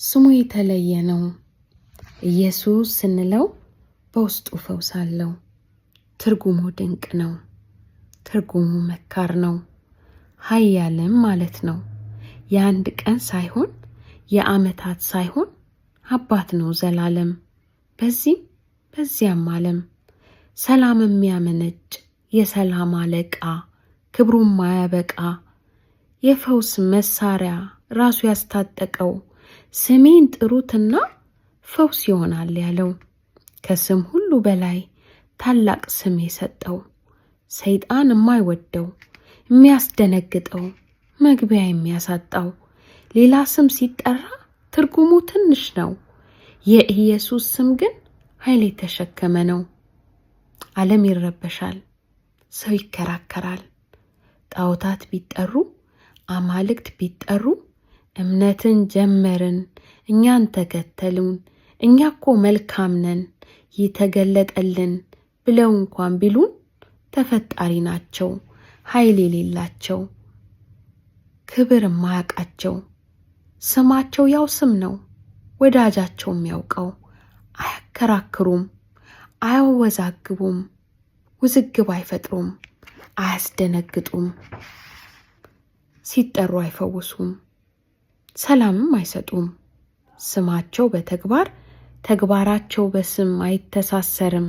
ስሙ የተለየ ነው። ኢየሱስ ስንለው በውስጡ ፈውስ አለው። ትርጉሙ ድንቅ ነው። ትርጉሙ መካር ነው። ኃያልም ማለት ነው። የአንድ ቀን ሳይሆን የዓመታት ሳይሆን አባት ነው ዘላለም። በዚያም ዓለም ሰላም የሚያመነጭ የሰላም አለቃ፣ ክብሩን ማያበቃ የፈውስ መሳሪያ ራሱ ያስታጠቀው፣ ስሜን ጥሩትና ፈውስ ይሆናል ያለው፣ ከስም ሁሉ በላይ ታላቅ ስም የሰጠው፣ ሰይጣን የማይወደው የሚያስደነግጠው፣ መግቢያ የሚያሳጣው፣ ሌላ ስም ሲጠራ ትርጉሙ ትንሽ ነው። የኢየሱስ ስም ግን ኃይል የተሸከመ ነው። ዓለም ይረበሻል፣ ሰው ይከራከራል። ጣዖታት ቢጠሩ፣ አማልክት ቢጠሩ፣ እምነትን ጀመርን፣ እኛን ተከተሉን፣ እኛ እኮ መልካም ነን፣ የተገለጠልን ብለው እንኳን ቢሉን ተፈጣሪ ናቸው፣ ኃይል የሌላቸው፣ ክብር የማያውቃቸው። ስማቸው ያው ስም ነው፣ ወዳጃቸው የሚያውቀው። አያከራክሩም፣ አያወዛግቡም፣ ውዝግብ አይፈጥሩም፣ አያስደነግጡም። ሲጠሩ አይፈውሱም፣ ሰላምም አይሰጡም። ስማቸው በተግባር ተግባራቸው በስም አይተሳሰርም።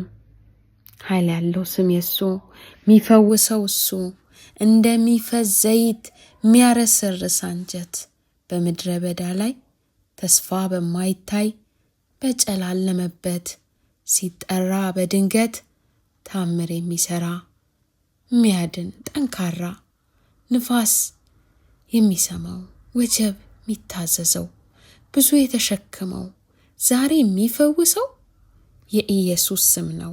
ኃይል ያለው ስም የሱ፣ የሚፈውሰው እሱ፣ እንደሚፈስ ዘይት የሚያረሰርስ አንጀት፣ በምድረ በዳ ላይ ተስፋ በማይታይ በጨላለመበት ሲጠራ በድንገት ታምር የሚሰራ የሚያድን ጠንካራ፣ ንፋስ የሚሰማው ወጀብ የሚታዘዘው፣ ብዙ የተሸከመው ዛሬ የሚፈውሰው የኢየሱስ ስም ነው።